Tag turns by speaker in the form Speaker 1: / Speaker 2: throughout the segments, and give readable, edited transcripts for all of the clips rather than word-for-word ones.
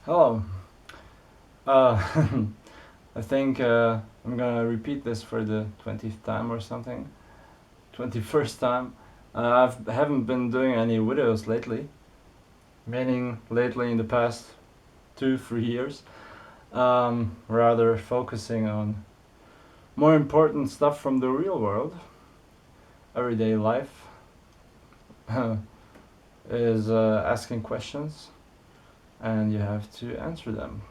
Speaker 1: Hello. Uh, I think I'm gonna repeat this for the 20th time or something. 21st time. I haven't been doing any videos lately, meaning lately in the past 2, 3 years. Rather focusing on more important stuff from the real world, everyday life, is asking questions and you have to answer them.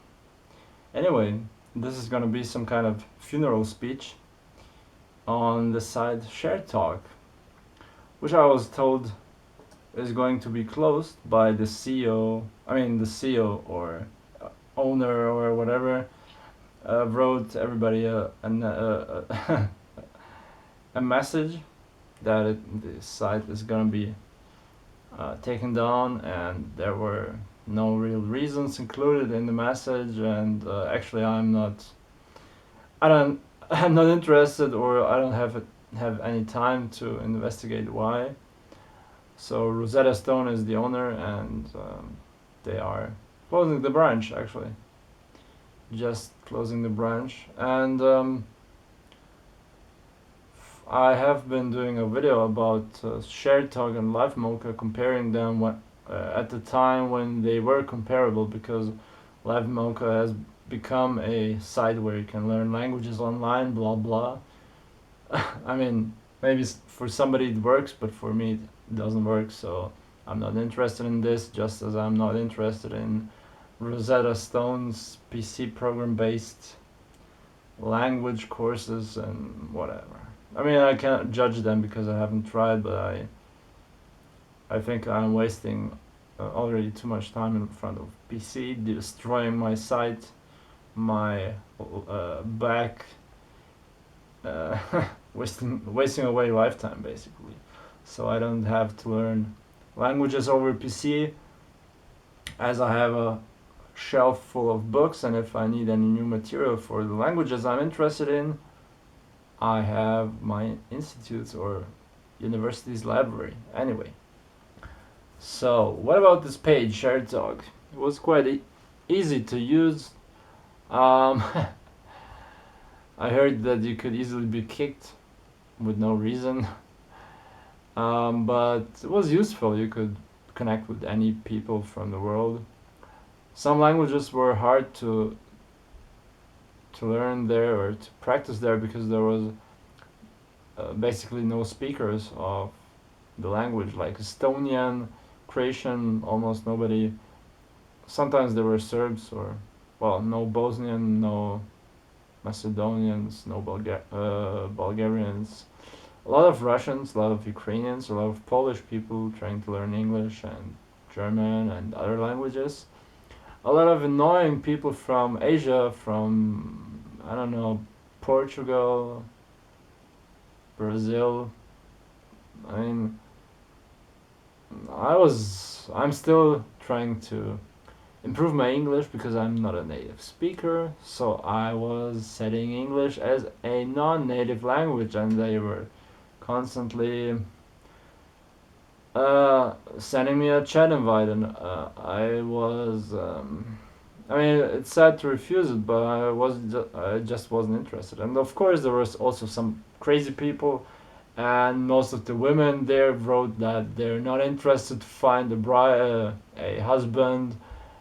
Speaker 1: Anyway, this is gonna be some kind of funeral speech on the site Sharedtalk, which I was told is going to be closed by the CEO. I mean, the CEO or owner or whatever wrote everybody a message that the site is gonna be taken down, and there were no real reasons included in the message. And actually, I don't. I'm not interested, or I don't have any time to investigate why. So Rosetta Stone is the owner, and they are closing the branch. Actually, just closing the branch, and I have been doing a video about Sharedtalk and LiveMocha, comparing them at the time when they were comparable, because LiveMocha has become a site where you can learn languages online, blah blah. I mean, maybe for somebody it works, but for me it doesn't work. So I'm not interested in this, just as I'm not interested in Rosetta Stone's PC program-based language courses and whatever. I mean, I can't judge them because I haven't tried, but I think I'm wasting already too much time in front of PC, destroying my site, my back, uh, wasting away lifetime basically. So I don't have to learn languages over PC, as I have a shelf full of books, and if I need any new material for the languages I'm interested in, I have my institute's or university's library. Anyway, so what about this page, Sharedtalk? It was quite easy to use. Um, I heard that you could easily be kicked with no reason, but it was useful. You could connect with any people from the world. Some languages were hard to learn there or to practice there because there was basically no speakers of the language, like Estonian, Croatian, almost nobody. Sometimes there were Serbs, or, well, no Bosnian, no Macedonians, no Bulgarians. A lot of Russians, a lot of Ukrainians, a lot of Polish people trying to learn English and German and other languages. A lot of annoying people from Asia, from, I don't know, Portugal, Brazil. I mean, I'm still trying to improve my English because I'm not a native speaker. So I was studying English as a non-native language, and they were constantly sending me a chat invite, and I was. I mean, it's sad to refuse it, but I just wasn't interested. And of course, there was also some crazy people, and most of the women there wrote that they're not interested to find a husband,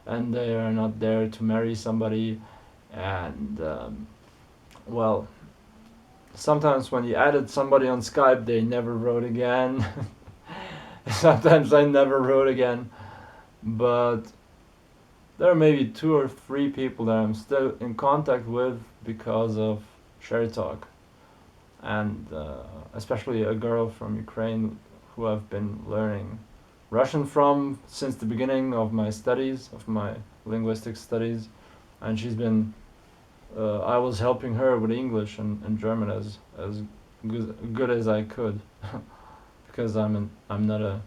Speaker 1: and they are not there to marry somebody. And well, sometimes when you added somebody on Skype, they never wrote again. Sometimes I never wrote again, but there are maybe 2 or 3 people that I'm still in contact with because of Sharedtalk, and especially a girl from Ukraine who I've been learning Russian from since the beginning of my studies, of my linguistic studies, and she's been. I was helping her with English and German as good as I could, because I'm not a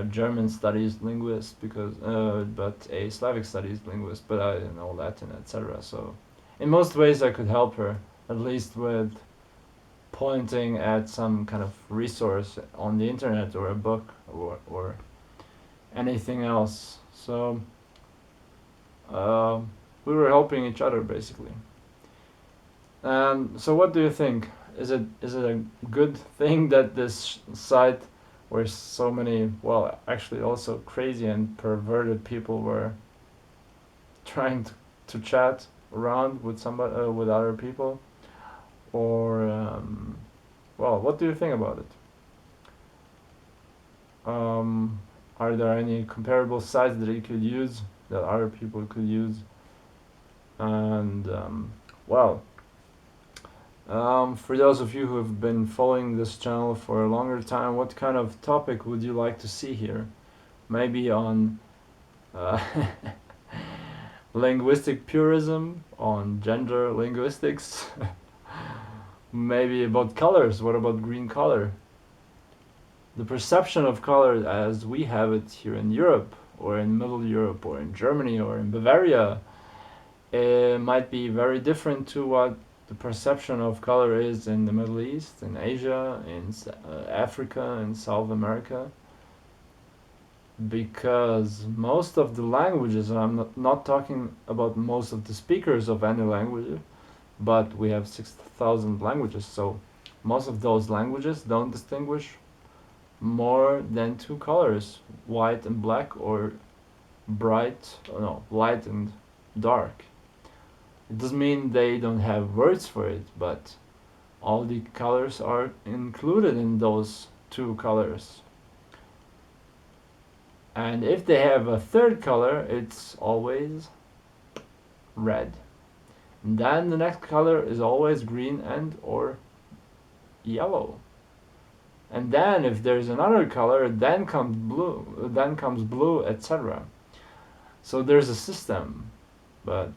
Speaker 1: German studies linguist, but a Slavic studies linguist, but I know Latin, etc. So in most ways I could help her, at least with pointing at some kind of resource on the internet or a book or anything else. So we were helping each other basically. And so, what do you think? Is it a good thing that this site, where so many, well, actually also crazy and perverted people were trying to chat around with somebody, with other people, or well, what do you think about it? Um, are there any comparable sites that you could use, that other people could use? And well, for those of you who have been following this channel for a longer time, what kind of topic would you like to see here? Maybe on uh, linguistic purism, on gender linguistics, maybe about colors. What about green color? The perception of color as we have it here in Europe, or in Middle Europe, or in Germany, or in Bavaria, it might be very different to what the perception of color is in the Middle East, in Asia, in Africa, in South America. Because most of the languages, and I'm not talking about most of the speakers of any language, but we have 6,000 languages, so most of those languages don't distinguish more than two colors, white and black, or bright, no, light and dark. It doesn't mean they don't have words for it, but all the colors are included in those two colors. And if they have a third color, it's always red. And then the next color is always green and or yellow. And then if there's another color, then comes blue, etc. So there's a system, but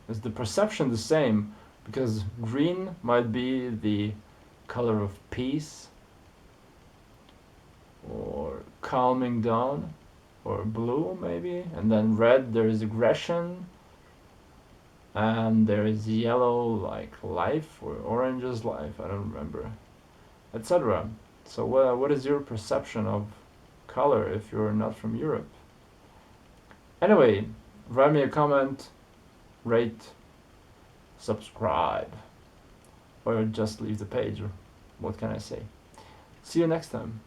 Speaker 1: is the perception the same? Because green might be the color of peace, or calming down, or blue maybe, and then red there is aggression, and there is yellow like life, or orange is life, I don't remember, etc. So what is your perception of color if you're not from Europe? Anyway, write me a comment, rate, subscribe, or just leave the page. What can I say? See you next time.